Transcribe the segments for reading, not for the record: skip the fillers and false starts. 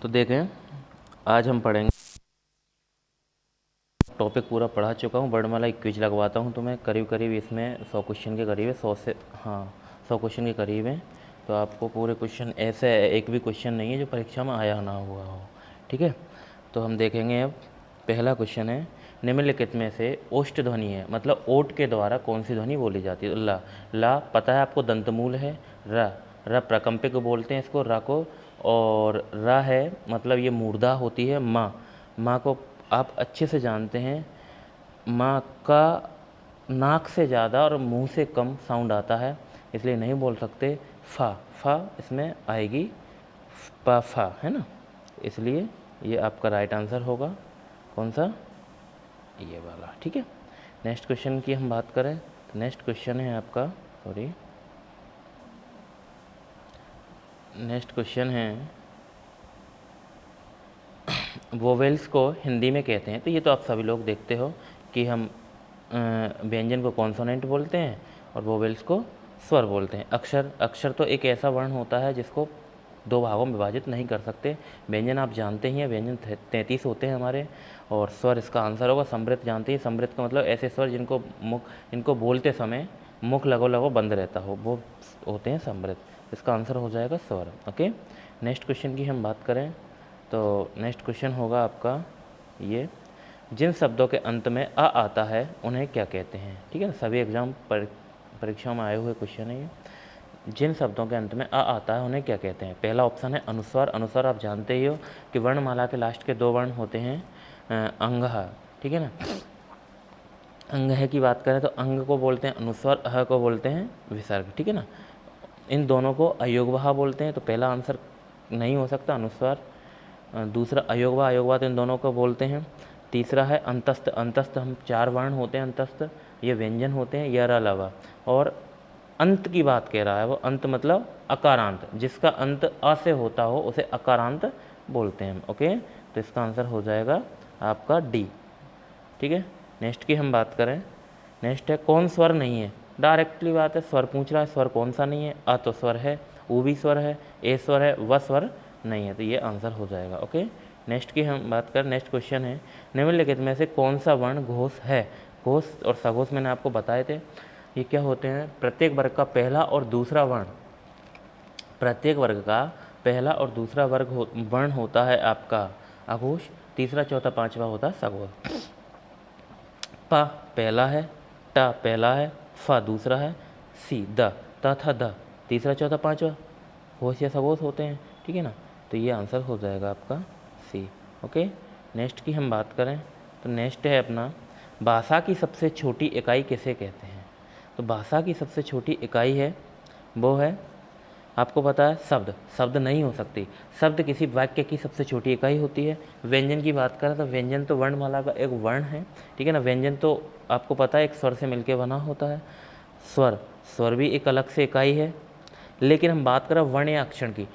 तो देखें, आज हम पढ़ेंगे, टॉपिक पूरा पढ़ा चुका हूँ। वर्णमाला एक क्विज लगवाता हूँ तुम्हें, करीब करीब इसमें 100 क्वेश्चन के करीब है, 100 से हाँ 100 क्वेश्चन के करीब है। तो आपको पूरे क्वेश्चन ऐसे एक भी क्वेश्चन नहीं है जो परीक्षा में आया ना हुआ हो, ठीक है। तो हम देखेंगे अब। पहला क्वेश्चन है, निम्नलिखित में से ओष्ठ ध्वनि है, मतलब ओट के द्वारा कौन सी ध्वनि बोली जाती है। ला, ला पता है आपको दंतमूल है। र प्रकंपित को बोलते हैं इसको, रा को। और रा है मतलब ये मूर्धा होती है। माँ, माँ को आप अच्छे से जानते हैं, माँ का नाक से ज़्यादा और मुंह से कम साउंड आता है, इसलिए नहीं बोल सकते। फा, फा इसमें आएगी पा फा, है ना, इसलिए ये आपका राइट आंसर होगा। कौन सा? ये वाला, ठीक है। नेक्स्ट क्वेश्चन की हम बात करें तो नेक्स्ट क्वेश्चन है आपका, सॉरी, नेक्स्ट क्वेश्चन है वोवेल्स को हिंदी में कहते हैं। तो ये तो आप सभी लोग देखते हो कि हम व्यंजन को कॉन्सोनेंट बोलते हैं और वोवेल्स को स्वर बोलते हैं। अक्षर, अक्षर तो एक ऐसा वर्ण होता है जिसको दो भागों में विभाजित नहीं कर सकते। व्यंजन आप जानते ही हैं, व्यंजन 33 होते हैं हमारे। और स्वर इसका आंसर होगा। समृद्ध जानते हैं, समृद्ध का मतलब ऐसे स्वर जिनको इनको बोलते समय मुख लगो लगो बंद रहता हो, वो होते हैं समृद्ध। इसका आंसर हो जाएगा स्वर। ओके, नेक्स्ट क्वेश्चन की हम बात करें तो नेक्स्ट क्वेश्चन होगा आपका ये, जिन शब्दों के अंत में अ आता है उन्हें क्या कहते हैं। ठीक है ना, सभी एग्जाम परीक्षाओं में आए हुए क्वेश्चन है ये। जिन शब्दों के अंत में अ आता है उन्हें क्या कहते हैं। पहला ऑप्शन है अनुस्वार। अनुस्वार आप जानते ही हो कि वर्णमाला के लास्ट के दो वर्ण होते हैं अंगः, ठीक है ना। अंगः की बात करें तो अंग को बोलते हैं अनुस्वार, अह को बोलते हैं विसर्ग, ठीक है ना। इन दोनों को अयोगवाह बोलते हैं, तो पहला आंसर नहीं हो सकता अनुस्वार। दूसरा अयोगवा, अयोगवा तो इन दोनों को बोलते हैं। तीसरा है अंतस्थ। अंतस्थ हम चार वर्ण होते हैं अंतस्थ, ये व्यंजन होते हैं यर अलावा। और अंत की बात कह रहा है वो, अंत मतलब अकारांत, जिसका अंत अ से होता हो उसे अकारांत बोलते हैं। ओके, तो इसका आंसर हो जाएगा आपका डी, ठीक है। नेक्स्ट की हम बात करें, नेक्स्ट है कौन स्वर नहीं है। डायरेक्टली बात है, स्वर पूछ रहा है, स्वर कौन सा नहीं है। अ तो स्वर है, उ भी स्वर है, ए स्वर है, व स्वर नहीं है, तो ये आंसर हो जाएगा। ओके, नेक्स्ट की हम बात करें, नेक्स्ट क्वेश्चन है, निम्नलिखित में से कौन सा वर्ण घोष है। घोष और सघोष मैंने आपको बताए थे, ये क्या होते हैं, प्रत्येक वर्ग का पहला और दूसरा वर्ण, प्रत्येक वर्ग का पहला और दूसरा वर्ण होता है आपका अघोष, तीसरा चौथा पांचवा होता है सघोष। प पहला है, ट पहला है, फ दूसरा है, सी द, त थ द तीसरा चौथा पांचवा घोष या सघोष होते हैं, ठीक है ना। तो ये आंसर हो जाएगा आपका सी। ओके, नेक्स्ट की हम बात करें तो नेक्स्ट है अपना, भाषा की सबसे छोटी इकाई किसे कहते हैं। तो भाषा की सबसे छोटी इकाई है वो है, आपको पता है शब्द। शब्द नहीं हो सकती, शब्द किसी वाक्य की सबसे छोटी इकाई होती है। व्यंजन की बात करें तो व्यंजन तो वर्णमाला का एक वर्ण है, ठीक है ना। व्यंजन तो आपको पता है एक स्वर से मिलकर बना होता है। स्वर, स्वर भी एक अलग से इकाई है। लेकिन हम बात करें वर्ण या अक्षर की,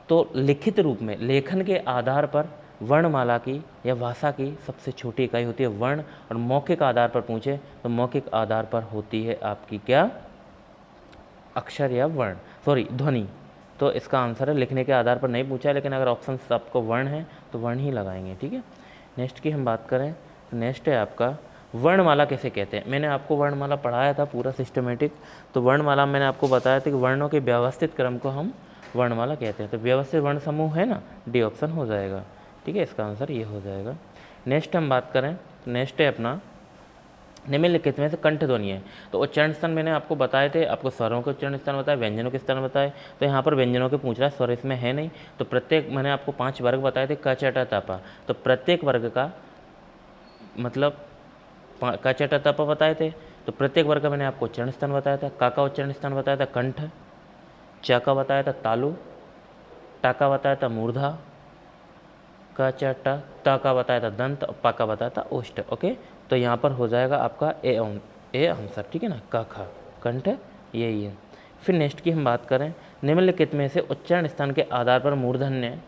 तो लिखित रूप में लेखन के आधार पर वर्णमाला की या भाषा की सबसे छोटी इकाई होती है वर्ण। और मौखिक आधार पर पूछे तो मौखिक आधार पर होती है आपकी क्या, अक्षर या वर्ण, सॉरी ध्वनि। तो इसका आंसर है, लिखने के आधार पर नहीं पूछा है, लेकिन अगर ऑप्शन आपको वर्ण है तो वर्ण ही लगाएंगे, ठीक है। नेक्स्ट की हम बात करें तो नेक्स्ट है आपका, वर्णमाला कैसे कहते हैं। मैंने आपको वर्णमाला पढ़ाया था पूरा सिस्टमेटिक। तो वर्णमाला मैंने आपको बताया था कि वर्णों के व्यवस्थित क्रम को हम वर्णमाला कहते हैं। तो व्यवस्थित वर्ण समूह है ना, डी ऑप्शन हो जाएगा, ठीक है, इसका आंसर ये हो जाएगा। नेक्स्ट हम बात करें तो नेक्स्ट है अपना, निम्नलिखित में से कंठ ध्वनि है। तो उच्चारण स्थान मैंने आपको बताए थे, आपको स्वरों के उच्चारण स्थान बताए, व्यंजनों के स्थान बताए। तो यहाँ पर व्यंजनों के पूछ रहा है, स्वर इसमें है नहीं। तो प्रत्येक, मैंने आपको 5 वर्ग बताए थे, क च ट त प। तो प्रत्येक वर्ग का मतलब क च ट त प बताए थे, तो प्रत्येक वर्ग का मैंने आपको उच्चारण स्थान बताया था। का उच्चारण स्थान बताया था कंठ, च का बताया था तालु, टा का बताया था मूर्धा, क च ट त का बताया था दंत, और पा का बताया था ओष्ठ। ओके, तो यहाँ पर हो जाएगा आपका ए आंसर, ठीक है ना, क ख कंठ यही है। फिर नेक्स्ट की हम बात करें, निम्नलिखित में से उच्चारण स्थान के आधार पर मूर्धन्य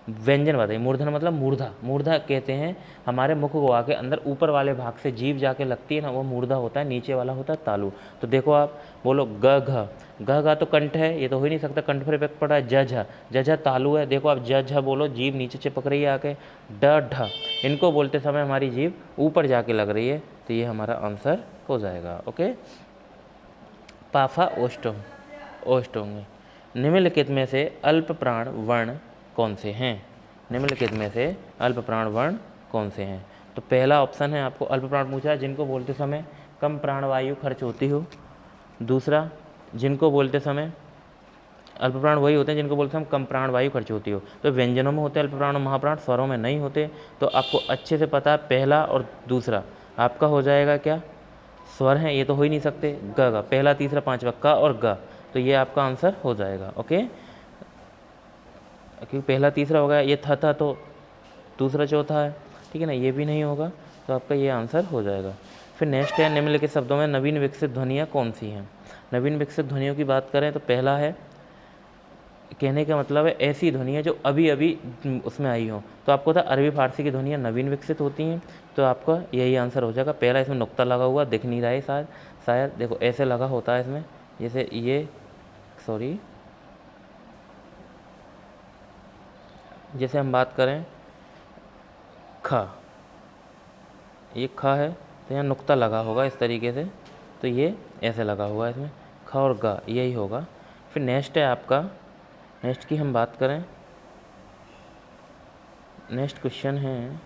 व्यंजन बताइए। मूर्धन मतलब मूर्धा, मूर्धा कहते हैं हमारे मुख को आके अंदर ऊपर वाले भाग से जीभ जाके लगती है ना, वो मूर्धा होता है, नीचे वाला होता है तालु। तो देखो आप बोलो ग घ, घ घा तो कंठ है, ये तो हो ही नहीं सकता, कंठ पर इफेक्ट पड़ा है। ज झ, ज झ तालु है, देखो आप ज झ बोलो, जीभ नीचे चिपक रही है आके। ड ढ, इनको बोलते समय हमारी जीभ ऊपर जाके लग रही है, तो ये हमारा आंसर हो जाएगा। ओके, पाफा ओष्टम, ओष्ट होंगे। निम्नलिखित में से अल्प प्राण वर्ण कौन से हैं? निम्नलिखित में से अल्प प्राण वर्ण कौन से हैं? तो पहला ऑप्शन है, आपको अल्प प्राण पूछा है जिनको बोलते समय कम प्राणवायु खर्च होती हो। दूसरा, जिनको बोलते समय अल्प प्राण वही होते हैं जिनको बोलते हैं हम कम प्राणवायु खर्च होती हो। तो व्यंजनों में होते हैं अल्प प्राण और महाप्राण, स्वरों में नहीं होते। तो आपको अच्छे से पता है पहला और दूसरा आपका हो जाएगा क्या, स्वर हैं, ये तो हो ही नहीं सकते। ग ग, पहला तीसरा पांचवा क और ग, तो ये आपका आंसर हो जाएगा। ओके, क्योंकि पहला तीसरा हो गया, ये था तो दूसरा चौथा है, ठीक है ना, ये भी नहीं होगा, तो आपका ये आंसर हो जाएगा। फिर नेक्स्ट है, निम्नलिखित शब्दों में नवीन विकसित ध्वनियाँ कौन सी हैं? नवीन विकसित ध्वनियों की बात करें तो पहला है, कहने का मतलब है ऐसी ध्वनियाँ जो अभी अभी उसमें आई हो। तो आपको था अरबी फारसी की ध्वनियाँ नवीन विकसित होती हैं, तो आपका यही आंसर हो जाएगा। पहला इसमें नुक्ता लगा हुआ दिख नहीं रहा है, शायद देखो ऐसे लगा होता है इसमें, जैसे ये सॉरी, जैसे हम बात करें ख, ये ख है तो यहाँ नुक्ता लगा होगा इस तरीके से, तो ये ऐसे लगा हुआ है इसमें, ख और ग यही होगा। फिर नेक्स्ट है आपका, नेक्स्ट की हम बात करें, नेक्स्ट क्वेश्चन है,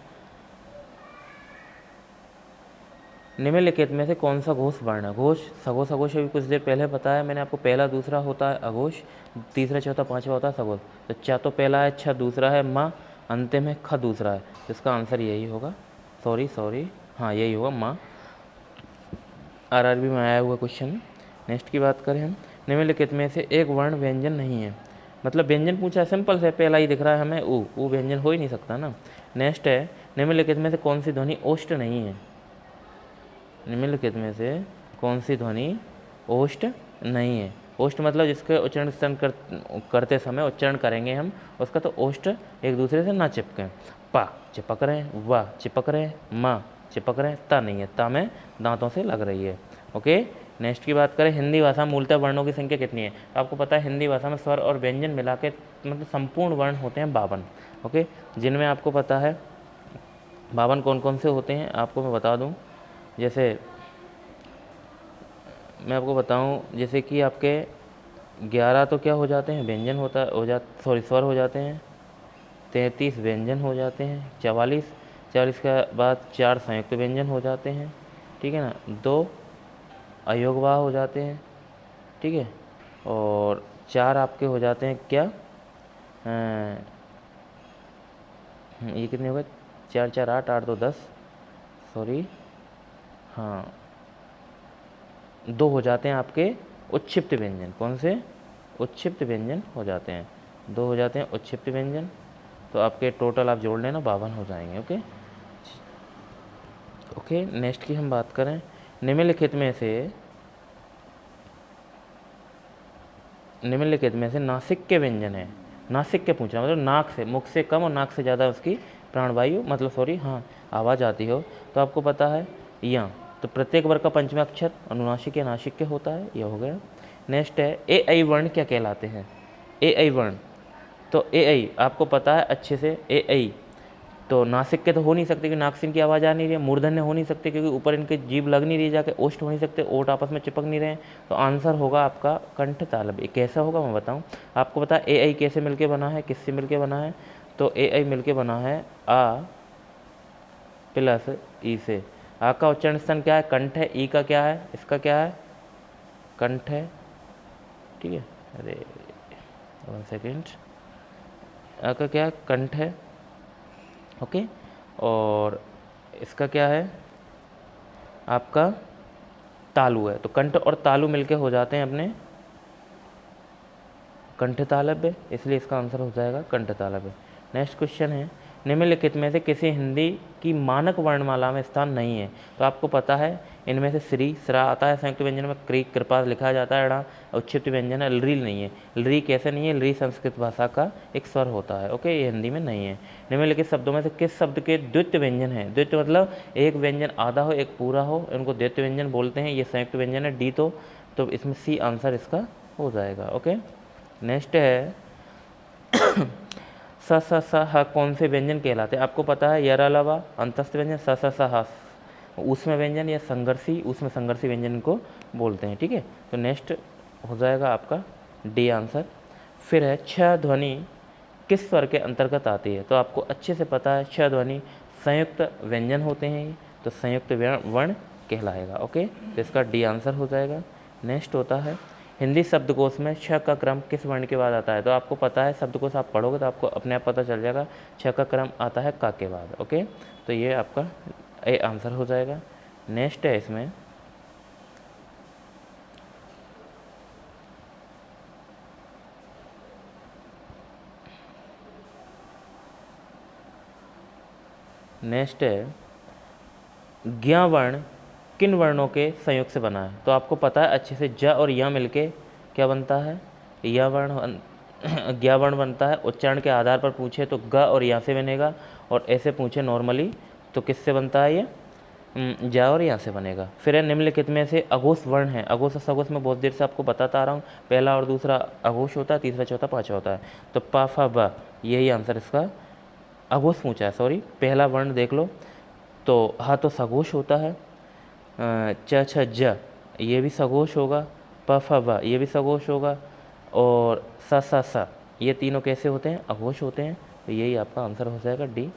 निम्नलिखित में से कौन सा घोष वर्ण है? घोष, सघोष, अघोष अभी कुछ देर पहले बताया मैंने आपको, पहला दूसरा होता है अघोष, तीसरा चौथा पांचवा होता है सघोष। तो च तो पहला है, छ दूसरा है, माँ अंतिम है, ख दूसरा है, तो इसका आंसर यही होगा। सॉरी, हाँ यही होगा माँ, आरआरबी में आया हुआ क्वेश्चन। नेक्स्ट की बात करें हम, निम्नलिखित में से एक वर्ण व्यंजन नहीं है, मतलब व्यंजन पूछा है, सिंपल से पहला ही दिख रहा है हमें ऊ व्यंजन हो ही नहीं सकता ना। नेक्स्ट है, निम्नलिखित में से कौन सी ध्वनि ओष्ठ नहीं है? निम्नलिखित में से कौन सी ध्वनि ओष्ठ नहीं है? ओष्ठ मतलब जिसके उच्चारण करते समय उच्चारण करेंगे हम उसका, तो ओष्ठ एक दूसरे से ना चिपकें। पा चिपक रहे हैं, वाह चिपक रहे हैं, माँ चिपक रहे हैं, ता नहीं है, ता में दांतों से लग रही है। ओके, नेक्स्ट की बात करें, हिंदी भाषा में मूलतः वर्णों की संख्या कितनी है? तो आपको पता है हिंदी भाषा में स्वर और व्यंजन मिला के मतलब संपूर्ण वर्ण होते हैं 52। ओके, जिनमें आपको पता है 52 कौन कौन से होते हैं आपको मैं बता दूं। जैसे मैं आपको बताऊं, जैसे कि आपके 11 तो क्या हो जाते हैं, व्यंजन स्वर हो जाते हैं, 33 व्यंजन हो जाते हैं, 44 के बाद 4 संयुक्त व्यंजन हो जाते हैं, ठीक है ना, 2 अयोगवाह हो जाते हैं, ठीक है, और 4 आपके हो जाते हैं क्या, ये कितने हो गए, 4 4 8 8 2 10, सॉरी हाँ 2 हो जाते हैं आपके उच्छिप्त व्यंजन। कौन से? उच्छिप्त व्यंजन हो जाते हैं, 2 हो जाते हैं उच्छिप्त व्यंजन, तो आपके टोटल आप जोड़ लेना 52 हो जाएंगे। ओके, नेक्स्ट की हम बात करें, निम्नलिखित में से नासिक के व्यंजन है, नासिक के पूछना मतलब नाक से, मुख से कम और नाक से ज़्यादा उसकी प्राणवायु मतलब आवाज़ आती हो, तो आपको पता है या तो प्रत्येक वर्ग का पंचम अक्षर अनुनासिक या नासिक के होता है, यह हो गया। नेक्स्ट है ए ऐ वर्ण क्या कहलाते हैं? ए ऐ वर्ण, तो ए ऐ आपको पता है अच्छे से, ए ऐ तो नासिक के तो हो नहीं सकते क्योंकि नाक से इनकी आवाज़ आ नहीं रही है, मूर्धन्य हो नहीं सकते क्योंकि ऊपर इनके जीभ लग नहीं रही जाके, ओष्ठ हो नहीं सकते, ओठ आपस में चिपक नहीं रहे हैं, तो आंसर होगा आपका कंठ तालव्य। कैसा होगा मैं बताऊं आपको, पता है ए ऐ कैसे मिलके बना है, किससे मिलके बना है? तो ए ऐ मिलके बना है आ प्लस ई से। आ का उच्चारण स्थान क्या है? कंठ है। ई का क्या है? इसका क्या है? कंठ है, ठीक है। अरे 1 सेकेंड, आ का क्या है? कंठ है, ओके, और इसका क्या है? आपका तालु है। तो कंठ और तालु मिलके हो जाते हैं अपने कंठ तालव्य, इसलिए इसका आंसर हो जाएगा कंठ तालव्य। नेक्स्ट क्वेश्चन है, निम्नलिखित में से किसी हिंदी की मानक वर्णमाला में स्थान नहीं है। तो आपको पता है इनमें से श्री, श्रा आता है संयुक्त व्यंजन में, क्री, कृपा लिखा जाता है, ड़ा उच्छिष्ट व्यंजन है, लृ नहीं है। लृ कैसे नहीं है? लृ संस्कृत भाषा का एक स्वर होता है, ओके, ये हिंदी में नहीं है। निम्नलिखित शब्दों में से किस शब्द के द्वितीय व्यंजन है? द्वितीय मतलब एक व्यंजन आधा हो एक पूरा हो, इनको द्वितीय व्यंजन बोलते हैं। ये संयुक्त व्यंजन है, डी तो इसमें सी आंसर इसका हो जाएगा, ओके। नेक्स्ट है स स स ह कौन से व्यंजन कहलाते हैं? आपको पता है यर अलावा अंतस्थ व्यंजन स स स ह उसमें व्यंजन या संघर्षी, उसमें संघर्षी व्यंजन को बोलते हैं, ठीक है। तो नेक्स्ट हो जाएगा आपका डी आंसर। फिर है छ ध्वनि किस स्वर के अंतर्गत आती है? तो आपको अच्छे से पता है छ ध्वनि संयुक्त व्यंजन होते हैं, तो संयुक्त वर्ण कहलाएगा, ओके। तो इसका डी आंसर हो जाएगा। नेक्स्ट होता है हिंदी शब्दकोश में छ का क्रम किस वर्ण के बाद आता है? तो आपको पता है शब्दकोश आप पढ़ोगे तो आपको अपने आप पता चल जाएगा, छ का क्रम आता है का के बाद, ओके। तो ये आपका ए आंसर हो जाएगा। नेक्स्ट है इसमें नेक्स्ट है ज्ञ वर्ण किन वर्णों के संयोग से बना है? तो आपको पता है अच्छे से ज और य मिलके क्या बनता है? य वर्ण ज्ञ वर्ण बनता है। उच्चारण के आधार पर पूछे तो ग और या से बनेगा, और ऐसे पूछे नॉर्मली तो किससे बनता है? ये ज और या से बनेगा। फिर है निम्नलिखित में से अघोष वर्ण है। अघोष और सघोष में बहुत देर से आपको बताता आ रहा हूँ, पहला और दूसरा अघोष होता है, तीसरा चौथा पाँचवा होता है। तो पा फा ब यही आंसर इसका अघोष पूछा है, सॉरी। पहला वर्ण देख लो तो हा तो सघोष होता है, च छ ज ये भी सघोष होगा, प फ ब ये भी सघोष होगा, और स स स ये तीनों कैसे होते हैं? अघोष होते हैं। तो यही आपका आंसर हो जाएगा डी,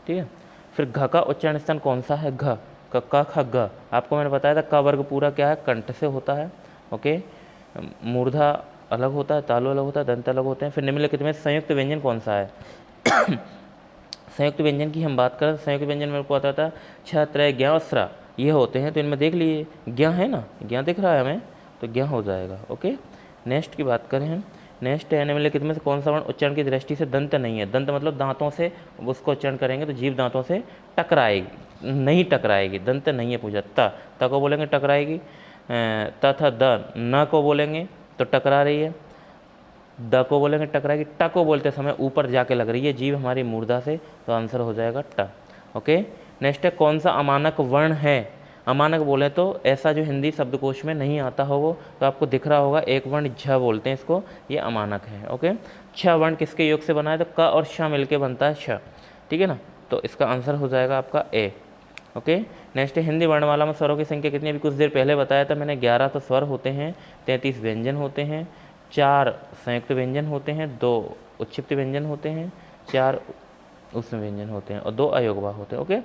ठीक है। फिर घ का उच्चारण स्थान कौन सा है? घ क ख ग आपको मैंने बताया था क वर्ग पूरा क्या है? कंठ से होता है, ओके। मूर्धा अलग होता है, तालु अलग होता है, दंत अलग होते हैं। फिर निम्नलिखित में संयुक्त व्यंजन कौन सा है? संयुक्त व्यंजन की हम बात करें, संयुक्त व्यंजन मेरे को आता था छ त्रय ज्ञ और स्रा, ये होते हैं। तो इनमें देख लिए ज्ञ है ना, ज्ञ दिख रहा है हमें, तो ज्ञ हो जाएगा, ओके। नेक्स्ट की बात करें हम, नेक्स्ट है निम्नलिखित में से कौन सा वर्ण उच्चारण की दृष्टि से दंत नहीं है? दंत मतलब दांतों से उसको उच्चारण करेंगे तो जीभ दांतों से टकराएगी, नहीं टकराएगी, दंत नहीं है पूछा। त को बोलेंगे टकराएगी, तथा द न को बोलेंगे तो टकरा रही है, द को बोलेंगे टकराएगी, ट को बोलते समय ऊपर जाके लग रही है जीभ हमारी मूर्धा से, तो आंसर हो जाएगा ट, ओके। नेक्स्ट है कौन सा अमानक वर्ण है? अमानक बोले तो ऐसा जो हिंदी शब्दकोश में नहीं आता हो वो, तो आपको दिख रहा होगा एक वर्ण झ बोलते हैं इसको, ये अमानक है, ओके। छ वर्ण किसके योग से बना है? तो क और श मिलके बनता है छ, ठीक है ना। तो इसका आंसर हो जाएगा आपका ए, ओके। नेक्स्ट है हिंदी वर्णमाला में स्वरों की संख्या कितनी? अभी कुछ देर पहले बताया था मैंने, 11 तो स्वर होते हैं, 33 व्यंजन होते हैं, 4 संयुक्त व्यंजन होते हैं, 2 उच्छिष्ट व्यंजन होते हैं, 4 उसमें व्यंजन होते हैं, और 2 अयोगवा होते हैं, ओके।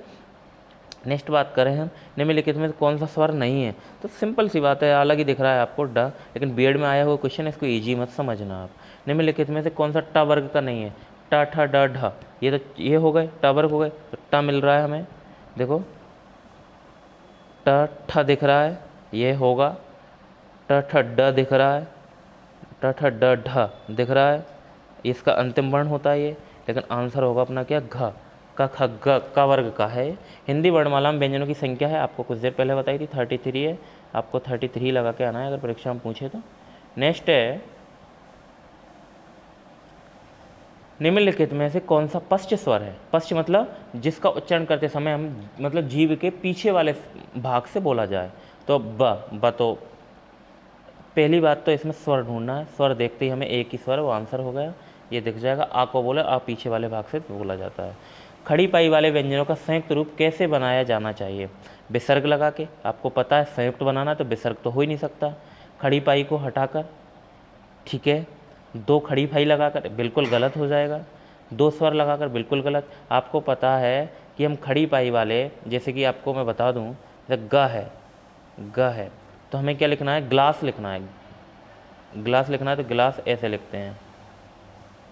नेक्स्ट बात करें हम, निम्नलिखित में कौन सा स्वर नहीं है? तो सिंपल सी बात है, अलग ही दिख रहा है आपको ड, लेकिन बीएड में आया हुआ क्वेश्चन है, इसको ईजी मत समझना आप। निम्नलिखित में से कौन सा ट वर्ग का नहीं है? ट ठ ड ढ, ये तो ये हो गए ट वर्ग हो गए, तो ट मिल रहा है हमें, देखो ट ठ दिख रहा है, ये होगा, ट ठ ड दिख रहा है, ट ठ ड ढ दिख रहा है, इसका अंतिम वर्ण होता है ये, लेकिन आंसर होगा अपना क्या? घ, क ख ग का वर्ग का है। हिंदी वर्णमाला में व्यंजनों की संख्या है, आपको कुछ देर पहले बताई थी 33 है, आपको 33 लगा के आना है अगर परीक्षा में पूछे तो। नेक्स्ट है निम्नलिखित में से कौन सा पश्च स्वर है? पश्च मतलब जिसका उच्चारण करते समय हम मतलब जीभ के पीछे वाले भाग से बोला जाए, तो ब तो पहली बात तो इसमें स्वर ढूंढना है, स्वर देखते ही हमें एक ही स्वर, वो आंसर हो गया, ये दिख जाएगा। आ को बोले आ पीछे वाले भाग से बोला जाता है। खड़ी पाई वाले व्यंजनों का संयुक्त रूप कैसे बनाया जाना चाहिए? विसर्ग लगा के, आपको पता है संयुक्त बनाना तो विसर्ग तो हो ही नहीं सकता, खड़ी पाई को हटाकर, ठीक है। 2 खड़ी पाई लगाकर बिल्कुल गलत हो जाएगा, 2 स्वर लगाकर बिल्कुल गलत। आपको पता है कि हम खड़ी पाई वाले, जैसे कि आपको मैं बता दूं, ग है तो हमें क्या लिखना है? ग्लास लिखना है, ग्लास लिखना है तो ग्लास ऐसे लिखते हैं,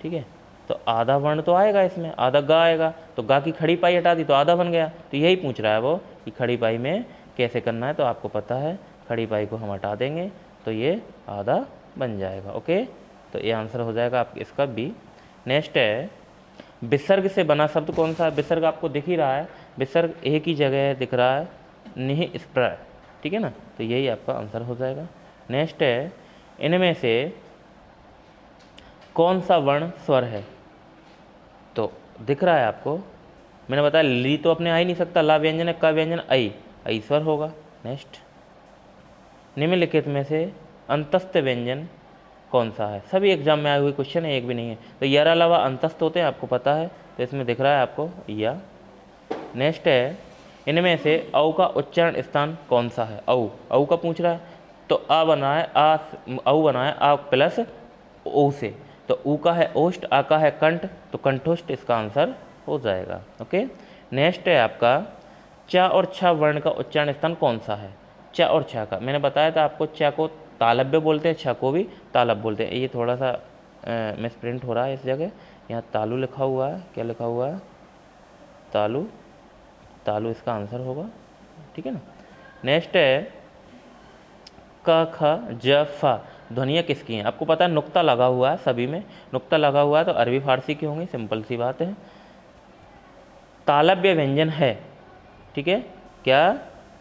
ठीक है। तो आधा वर्ण तो आएगा इसमें, आधा गा आएगा, तो गा की खड़ी पाई हटा दी तो आधा बन गया। तो यही पूछ रहा है वो कि खड़ी पाई में कैसे करना है, तो आपको पता है खड़ी पाई को हम हटा देंगे तो ये आधा बन जाएगा, ओके। तो ये आंसर हो जाएगा आप इसका बी। नेक्स्ट है विसर्ग से बना शब्द कौन सा है? विसर्ग आपको दिख ही रहा है, विसर्ग एक ही जगह दिख रहा है, निह स्प्रय, ठीक है ना, तो यही आपका आंसर हो जाएगा। नेक्स्ट है, इनमें से कौन सा वर्ण स्वर है? तो दिख रहा है आपको, मैंने बताया ली तो अपने आ ही नहीं सकता, ला व्यंजन है, का व्यंजन आई स्वर होगा। नेक्स्ट, निम्नलिखित में से अंतस्थ व्यंजन कौन सा है? सभी एग्जाम में आए हुए क्वेश्चन है, एक भी नहीं है। तो यार अलावा अंतस्थ होते हैं, आपको पता है, तो इसमें दिख रहा है आपको या। नेक्स्ट है, इनमें से औ का उच्चारण स्थान कौन सा है? औ का पूछ रहा है, तो आ बना है औ बना है आ प्लस ओ से, तो ऊ का है ओष्ठ, आ का है कंठ, तो कंठोष्ठ इसका आंसर हो जाएगा। ओके। नेक्स्ट है आपका, चा और छा वर्ण का उच्चारण स्थान कौन सा है? चा और छा का मैंने बताया था आपको, चा को तालव्य बोलते हैं, छा को भी तालब बोलते हैं। ये थोड़ा सा मिसप्रिंट हो रहा है इस जगह, यहाँ तालु लिखा हुआ है, क्या लिखा हुआ है? तालु, तालु इसका आंसर होगा, ठीक है ना। नेक्स्ट है, क ख ज फा ध्वनियाँ किसकी हैं? आपको पता है नुक्ता लगा हुआ है, सभी में नुक्ता लगा हुआ है, तो अरबी फारसी की होंगी, सिंपल सी बात है। तालव्य व्यंजन है, ठीक है, क्या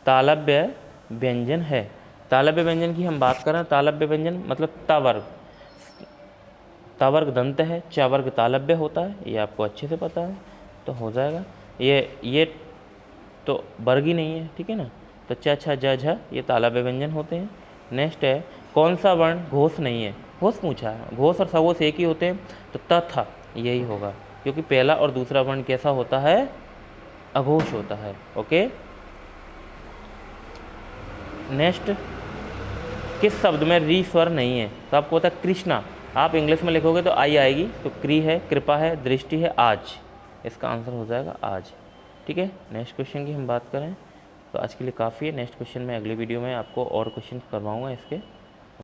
तालव्य व्यंजन है? तालव्य व्यंजन की हम बात करें, तालव्य व्यंजन मतलब तावर्ग, तावर्ग दंत है, चावर्ग तालव्य होता है, ये आपको अच्छे से पता है, तो हो जाएगा। ये तो वर्ग ही नहीं है, ठीक है ना, तो च छ ज झ ये तालव्य व्यंजन होते हैं। नेक्स्ट है, कौन सा वर्ण घोष नहीं है? घोष पूछा है, घोष और सघोष एक ही होते हैं, तो त था यही होगा, क्योंकि पहला और दूसरा वर्ण कैसा होता है? अघोष होता है। ओके। नेक्स्ट, किस शब्द में री स्वर नहीं है? तो आपको होता है कृष्णा, आप इंग्लिश में लिखोगे तो आई आएगी, तो क्री है, कृपा है, दृष्टि है, आज, इसका आंसर हो जाएगा आज, ठीक है। नेक्स्ट क्वेश्चन की हम बात करें तो आज के लिए काफ़ी है। नेक्स्ट क्वेश्चन में अगली वीडियो में आपको और क्वेश्चन करवाऊंगा इसके।